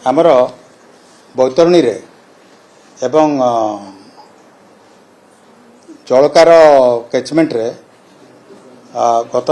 आमर बैतरणी रे एवं जलकार कैचमेंट रे गत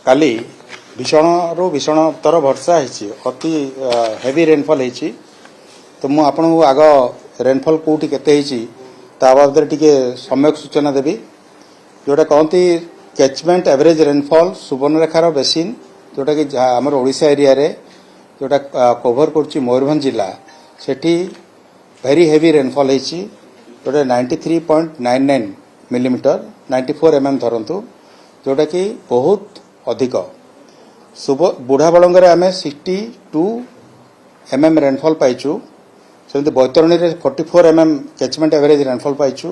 काली भीषण रु भीषणतर वर्षा होती अति हेवी रेनफॉल होती। तो मुझे आपन को आग रेनफॉल कौटी केते ता बाबद टिके सम्यक सूचना देवी। जोटा कहती कैचमेंट एवरेज रेनफॉल सुवर्णरेखार बेसिन जोटा कि आमर ओडिशा एरिया रे जोटा कवर कर मयूरभंज जिला सेठी वेरी हेवी रेनफॉल होती जोटा 93.99 मिलीमीटर 94 mm धरतु जोटा कि बहुत अधिक। बुढ़ा बलंगे आम 62 mm रेनफॉल पाइचु। सेमती बैतरणी रे 44 mm कैचमेंट एवरेज रेनफॉल पाइचु।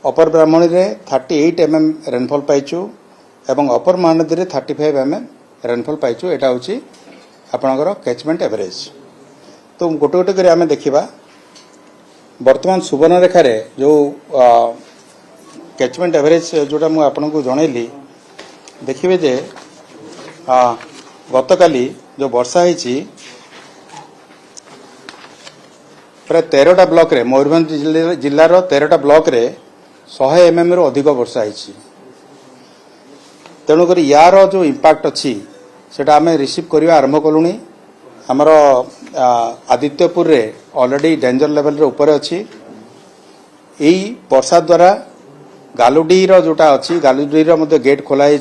अपर ब्राह्मणी रे 38 mm रेनफॉल पाइचु एवं अपर महानदी रे 35 mm रेनफॉल पाइचु। एटा होची आपनकर कैचमेंट एवरेज। तो गोटे गोटे कर आम देखा वर्तमान सुवर्णरेखा रे जो कैचमेंट एवरेज जोटा मुझे आपको जनइली देखिए जे गतकाली जो वर्षा होती प्राय 13टा ब्लॉक रे मयूरभंज जिलार 13टा ब्लॉक रे 100 mm रु अधिक वर्षा होती। तेणुक यार जो इम्पैक्ट अच्छी सेटा आम रिसीव करवा आरंभ कलुनी। आमर आदित्यपुर रे ऑलरेडी डेंजर लेवल रे ऊपर अच्छी। यही वर्षा द्वारा गालुडी जोटा अच्छी गालुडी मध्य गेट खोलाई।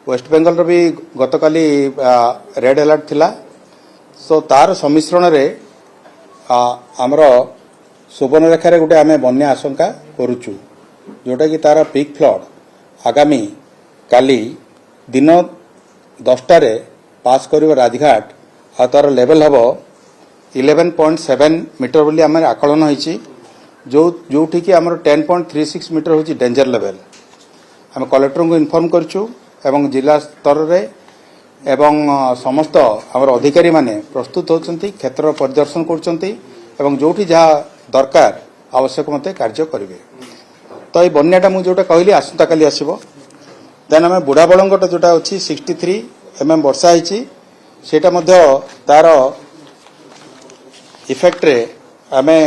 वेस्ट बेंगल भी गतकाली रेड अलर्ट थिला। सो तार सम्मिश्रण रे आमर सुवर्णरेखा रे गोटे आम बन्या आशंका करुचु जोटा कि तार पीक फ्लड आगामी काली दिन 10टा रे पास करिव राजघाट आ तार लेवल हबो 11.7 मीटर बोली आम आकलन होईची जोठी कि आमर 10.36 मीटर होची डेंजर लेवल। आम कलेक्टर को इन्फॉर्म करचु एवं जिला स्तर रे एवं समस्त आमर अधिकारी माने प्रस्तुत होचंती क्षेत्र परिदर्शन करचंती एवं जोठी जहाँ दरकार आवश्यक मते कार्य करिवे। तो ये बन्याटा मु जोटा कहली आसंता काली आसीबो। देन आम बुढ़ा बलंगटा जोटा अछि 63 mm वर्षा होईची सेटा मध्य तार इफेक्ट रे आमे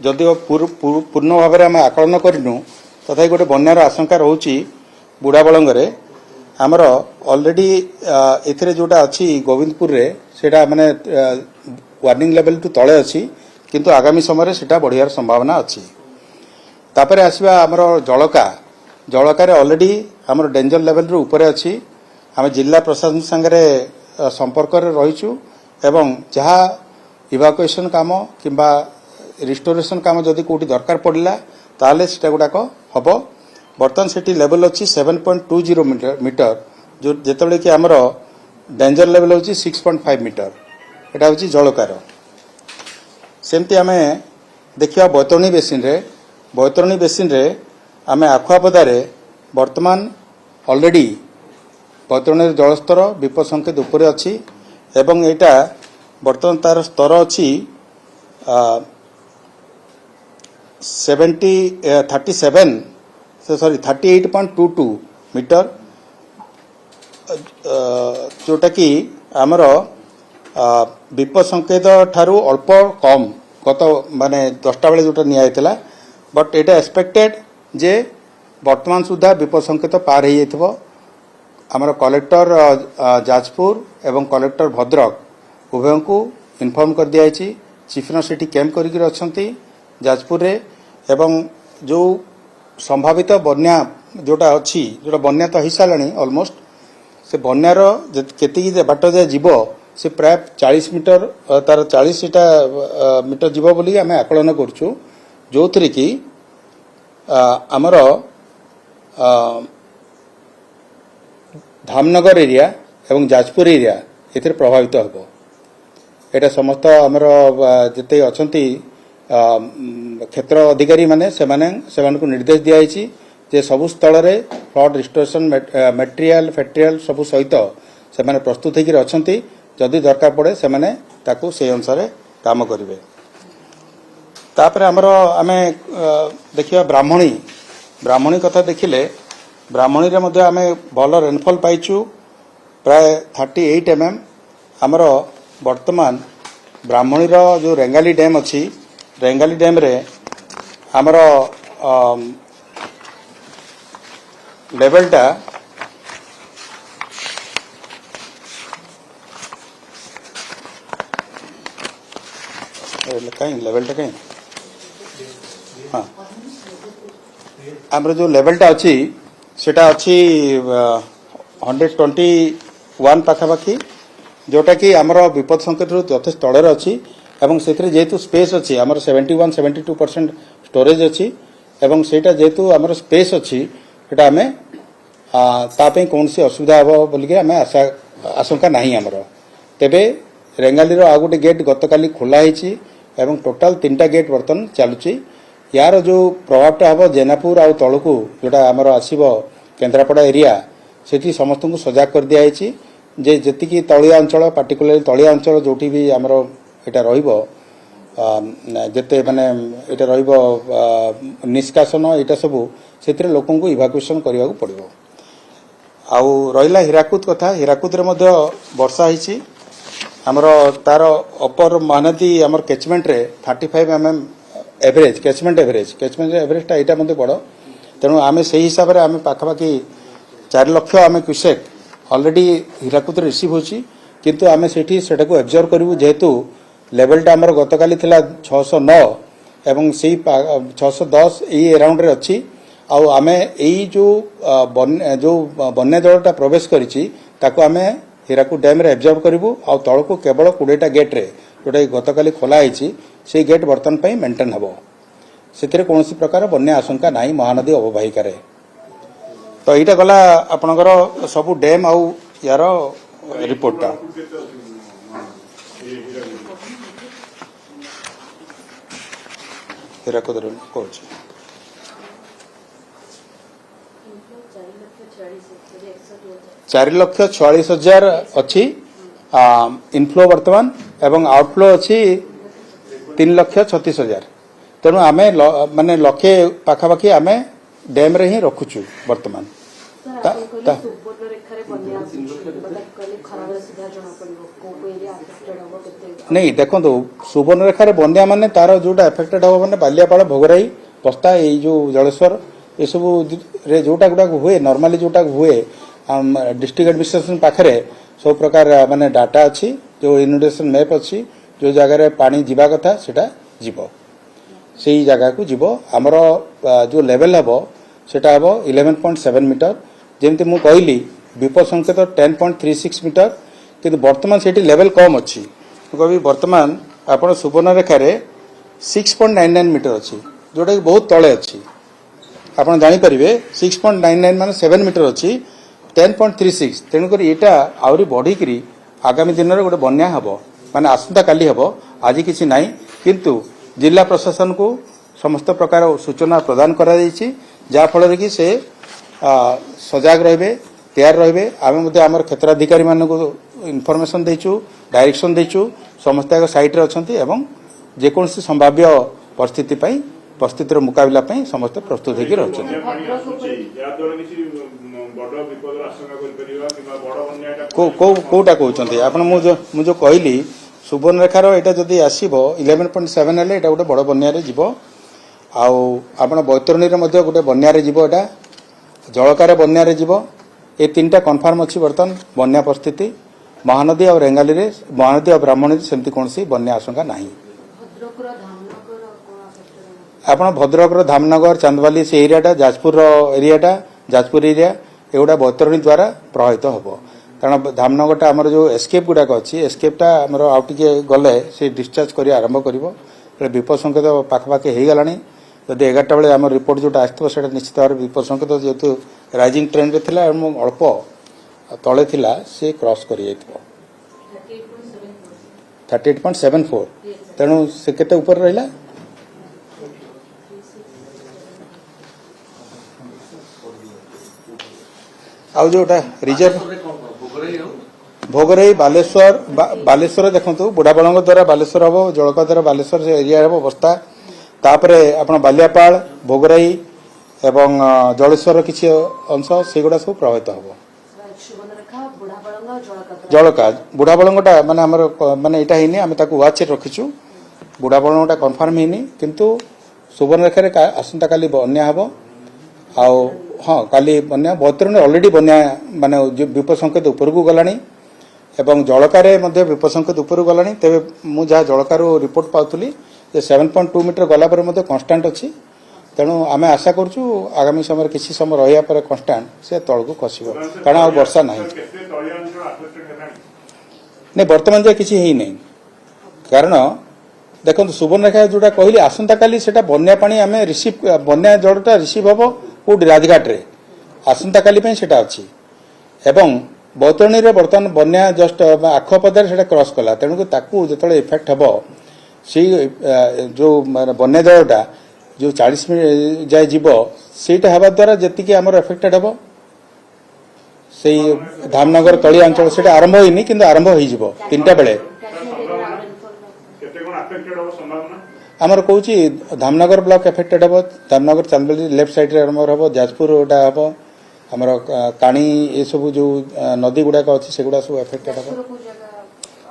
जदिओ पूर्ण भाव में आम आकलन करूँ तथा गोटे बन्यार आशंका रोची बुढ़ा बलंगे आमर ऑलरेडी एथिरे जोटा अच्छी गोविंदपुर रे सेटा माने वार्निंग लेवल टू तले अच्छी किंतु आगामी समय सेटा बढ़ियार संभावना अच्छी। तापरे आसवा आमर जलका ऑलरेडी आमर डेंजर लेवल रू ऊपर अच्छी। आम जिला प्रशासन संगे संपर्क रहीचु एवं जहाँ इवाकुएसन काम किंबा रिस्टोरेशन काम जदि कोटी दरकार पड़ला ताले सेटा गुडाक हबो। बर्तमान सेठी लेवल अच्छी 7.20 मीटर जो जेतबेले कि आमर डेंजर लेवल होची 6.5 मीटर। एटा होची जलकार। सेमती आमे देखिया बैतरणी बेसिन रे आमे आखुआपदा रे वर्तमान ऑलरेडी बैतरणी जलस्तर विपद संकेत ऊपर अच्छी एवं एटा वर्तमान तार स्तर अच्छी 38.22 मीटर जोटा कि आमर विपद संकेत ठारू अल्प कम गत माने 10टा बेले जोटा निया बट एटा एक्सपेक्टेड जे वर्तमान सुधा विपद संकेत पार हो जाइथिबो। आमर कलेक्टर जाजपुर एवं कलेक्टर भद्रक उभय को इन्फॉर्म कर दिया जायछि। चीफ सेठी कैंप करिक अछंती जाजपुर रे एवं जो संभावित बन्या जोटा अच्छी जोटा बन्या तो हो सारे ऑलमोस्ट से बन्यार केतिकी बाट जाए जीव से प्राय 40 मीटर तार 40 मीटर जीव बोली आम आकलन करछु जो थी कि आमर धामनगर एरिया एवं जाजपुर एरिया एथिरे प्रभावित होबो। एटा समस्त आमर जते अछंती क्षेत्र अधिकारी माने सेमानकु निर्देश दिया जे सबु स्थल रे फ्लड रिस्टोरेशन मटेरियल फेटेरियल सबु सहित से माने प्रस्तुत होकर अछंती। जदि दरकार पड़े से माने ताकू से अनुसार काम करिवे। तापर आमर आमे देखिया ब्राह्मणी कथा देखिले ब्राह्मणी रे मध्य आमे भल रेनफॉल पाइछु प्राय 38 mm। आमर वर्तमान ब्राह्मणीर जो रेंगाली डैम अच्छी रेंगाली डैम रे आमर लेवलटा कहीं लेवलटा कहीं हाँ आमर जो लेवलटा अच्छी सेटा अच्छी 121 पाखापाखि जोटा कि आमर विपद संकेत यथेष तले अच्छी एवं से जेहेतु स्पेस अच्छी आमर 71-72% स्टोरेज अच्छी एवं सेटा जेहेतु आमर स्पेस अच्छी सेटा आमे तापे कौन सी असुविधा हे बोलिके आमे आशंका नहीं आमर तेबे रेंगाली आ गोटे गेट गतकाली खोला होईची एवं टोटाल 3टा गेट बर्तन चलुची यार जो प्रभावटा हम जेनापुर आउ तलकू जोटा आमर आसब केन्द्रापड़ा एरिया से समस्त को सजाग कर दिखाई जे जी तलिया अंचल पार्टिकुलरली तलिया अंचल जो भी आमर यहाँ रते माने ये निष्कासन यहाँ सबू से लोक इभाकुएसन करने को पड़ो आउ रहा हीराकुद कथा हीराकुद वर्षा होती आमर तार अपर महानदी आमर कैचमेंट रे 35 mm एवरेज कैचमेंट एवरेजटा यहाँ मत बड़ तेणु आम से हिसाब से आम पाखापाखि 4 लाख आम क्यूसेक ऑलरेडी हीराकुद रिसीव होची किंतु आम से एब्जर्व करूँ जेहेतु लेवलटा आमर गतकाली 609 एवं से 610 ये अराउंड रे अच्छी आम यही जो बन्या जलटा प्रवेश करिछि ताको आम हीराकुद डैम रे एब्जर्व करूँ आ तल को केवल 20टा गेट रे जोटा गतकाली खोला होईछि से गेट बर्तन पर मेंटेन हम से कौन प्रकार बन्या आशंका नहीं महानदी अववाहिका रे तो यहाँ गला आपणकर सबू डैम आउ यार रिपोर्टा हीराकुद कहूँ 4,46,000 अच्छी इनफ्लो वर्तमान एवं आउटफ्लो अच्छी 3,36,000 तेणु आम माने लक्षे पाखापाखि आम डैम रे ही रखुचु वर्तमान नहीं देखो सुवर्णरेखार बंध्या माने तार जोटा एफेक्टेड हम माने बालियापाड़ भोगराई पस्ता ये जो जलेश्वर ये सब जोटा गुड़ा हुए नॉर्मली जोटा हुए डिस्ट्रिक्ट एडमिनिस्ट्रेशन पाखे सब प्रकार माने डाटा अच्छी जो इनोडेशन मैप अच्छी जो जगार पानी जीवा कथा सेटा जीव से जगह को जीव आमर जो लेवल हम सेटा हम 11.7 मीटर जमती मु कहली विपद संकेत 10.36 मीटर किंतु वर्तमान से लेवल कम अच्छी कभी वर्तमान आपण सुवर्णरेखार 6.99 मीटर अच्छी जोटा कि बहुत तले अच्छी आप जानीपारे 6.99 माने 7 मीटर अच्छी 10.36 तेणुक यहाँ आहरी बढ़ी आगामी दिन में गोटे बन्या हम माने आसंता काली हम आज किसी ना किंतु जिला प्रशासन को समस्त प्रकार सूचना प्रदान करा जहाँफल कि से सजाग रे तैयार रे आम आमर क्षेत्राधिकारी मान इनफर्मेशन देचु डायरेक्शन देचु समस्त साइट रे अछंती एवं जेकोसी संभाव्य परिस्थितिर मुकाबला समस्त प्रस्तुत होकर कौटा कहते आप जो कहली सुवर्णरेखार यहाँ जदि आसब 11.7 हेल्ले यहाँ गोटे बड़ बन्यारे जीव आप बैतरणी गोटे बन्यारे जीव यहाँ जलकार बन्यारे जीव ये 3टा कन्फर्म अच्छी बर्तमान बन्या परिस्थिति महानदी और रेंगाली रे महानदी और ब्राह्मणी सेमती कौन बन्या आशंका ना आप भद्रक धामनगर चांदवाली से एरियाटा जाजपुर एरिया एगुड़ा बैतरणी द्वारा प्रभावित हम कारण धामनगरटा आमर जो एस्केप गुड़ाक अच्छी एस्केपटा आमर आउ टे गले से डिस्चार्ज कर आरंभ कर विपद संकेत पाखापाखि हो गलानी जदि 11टा बेले आम रिपोर्ट जोटा आसो निश्चित भाव विपद संकेत जेहेतु राइजिंग ट्रेंड रे थिला अल्प तले थिला से क्रॉस कर 38.74 तेणु से केते ऊपर रहिला आउ जोटा रिजर्व भोगरई बालेश्वर देखो बुढ़ाबल द्वारा बालेश्वर हम जलका द्वारा बालेश्वर से एरिया हम अवस्था तापरे आप बालियापाड़ भोगरई एवं जलेश्वर किसी अंश से गुड़ा सब प्रभावित हम ଜଳକା ବୁଢ଼ା ବଳଙ୍ଗଟା ମାନେ ଆମର ମାନେ ଏଇଟା ହେଇନି, ଆମେ ତାକୁ ୱାଚରେ ରଖିଛୁ। ବୁଢ଼ା ବଳଙ୍ଗଟା କନଫର୍ମ ହେଇନି, କିନ୍ତୁ ସୁବର୍ଣ୍ଣରେଖାରେ ଆସନ୍ତାକାଲି ବନ୍ୟା ହେବ। ଆଉ ହଁ, କାଲି ବନ୍ୟା, ବୈତରଣୀ ଅଲରେଡି ବନ୍ୟା ମାନେ ବିପଦ ସଂକେତ ଉପରକୁ ଗଲାଣି ଏବଂ ଜଳକାରେ ମଧ୍ୟ ବିପଦ ସଂକେତ ଉପରକୁ ଗଲାଣି। ତେବେ ମୁଁ ଯାହା ଜଳକାରୁ ରିପୋର୍ଟ ପାଉଥିଲି ଯେ 7.2 ମିଟର ଗଲା ପରେ ମଧ୍ୟ କନଷ୍ଟାଣ୍ଟ ଅଛି। ତେଣୁ ଆମେ ଆଶା କରୁଛୁ ଆଗାମୀ ସମୟରେ କିଛି ସମୟ ରହିବା ପରେ କନଷ୍ଟାଣ୍ଟ ସେ ତଳକୁ ଖସିବ, କାରଣ ଆଉ ବର୍ଷା ନାହିଁ। ନାଇଁ, ବର୍ତ୍ତମାନ ଯାଏ କିଛି ହେଇନାହିଁ, କାରଣ ଦେଖନ୍ତୁ ସୁବର୍ଣ୍ଣରେଖା ଯୋଉଟା କହିଲି ଆସନ୍ତାକାଲି ସେଟା ବନ୍ୟା ପାଣି ଆମେ ବନ୍ୟା ଜଳଟା ରିସିଭ୍ ହେବ କୋଉଠି, ରାଜଘାଟରେ। ଆସନ୍ତାକାଲି ପାଇଁ ସେଟା ଅଛି ଏବଂ ବୈତରଣୀରେ ବର୍ତ୍ତମାନ ବନ୍ୟା ଜଷ୍ଟ ଆଖପାଦରେ ସେଟା କ୍ରସ୍ କଲା। ତେଣୁକରି ତାକୁ ଯେତେବେଳେ ଇଫେକ୍ଟ ହେବ ସେଇ ଯୋଉ ବନ୍ୟା ଜଳଟା ଯୋଉ 40 ମିନିଟ୍ ଯାଏ ଯିବ, ସେଇଟା ହେବା ଦ୍ୱାରା ଯେତିକି ଆମର ଏଫେକ୍ଟେଡ୍ ହେବ ସେଇ ଧାମନଗର ତଳିଆ ଅଞ୍ଚଳ ସେଟା ଆରମ୍ଭ ହେଇନି, କିନ୍ତୁ ଆରମ୍ଭ ହେଇଯିବ 3ଟା ବେଳେ। ଆମର କହୁଛି ଧାମନଗର ବ୍ଲକ ଏଫେକ୍ଟେଡ୍ ହେବ, ଧାମନଗର ଚାନ୍ଦବାଲି ଲେଫ୍ଟ ସାଇଡ୍ରେ ଆମର ହେବ, ଯାଜପୁର ଗୋଟା ହେବ, ଆମର କାଣି ଏସବୁ ଯୋଉ ନଦୀ ଗୁଡ଼ାକ ଅଛି ସେଗୁଡ଼ା ସବୁ ଏଫେକ୍ଟେଡ୍ ହେବ।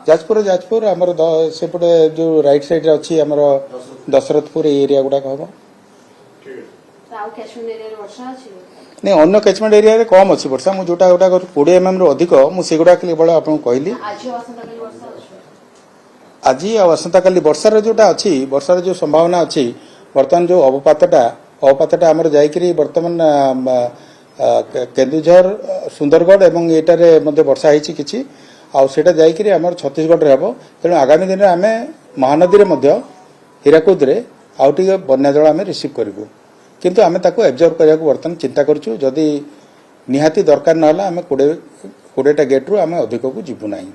ଯାଜପୁର ଆମର ସେପଟେ ଯୋଉ ରାଇଟ୍ ସାଇଡ୍ରେ ଅଛି ଆମର ଦଶରଥପୁର ଏଇ ଏରିଆ ଗୁଡ଼ାକ ହେବ। ନାଇଁ, ଅନ୍ୟ କ୍ୟାଚମେଣ୍ଟ ଏରିଆରେ କମ୍ ଅଛି ବର୍ଷା। ମୁଁ ଯୋଉଟା 20 mm ରୁ ଅଧିକ ମୁଁ ସେଗୁଡ଼ା କେବଳ ଆପଣଙ୍କୁ କହିଲି। ଆଜି ଆଉ ଆସନ୍ତାକାଲି ବର୍ଷାର ଯୋଉଟା ଅଛି, ବର୍ଷାର ଯୋଉ ସମ୍ଭାବନା ଅଛି, ବର୍ତ୍ତମାନ ଯୋଉ ଅବପାତଟା ଆମର ଯାଇକରି ବର୍ତ୍ତମାନ କେନ୍ଦୁଝର, ସୁନ୍ଦରଗଡ଼ ଏବଂ ଏଇଟାରେ ମଧ୍ୟ ବର୍ଷା ହେଇଛି କିଛି, ଆଉ ସେଇଟା ଯାଇକରି ଆମର ଛତିଶଗଡ଼ରେ ହେବ। ତେଣୁ ଆଗାମୀ ଦିନରେ ଆମେ ମହାନଦୀରେ ମଧ୍ୟ ହୀରାକୁଦରେ ଆଉ ଟିକେ ବନ୍ୟା ଜଳ ଆମେ ରିସିଭ୍ କରିବୁ, କିନ୍ତୁ ଆମେ ତାକୁ ଏବଜର୍ଭ କରିବାକୁ ବର୍ତ୍ତମାନ ଚିନ୍ତା କରୁଛୁ। ଯଦି ନିହାତି ଦରକାର ନହେଲା ଆମେ 20ଟା ଗେଟ୍ରୁ ଆମେ ଅଧିକକୁ ଯିବୁ ନାହିଁ।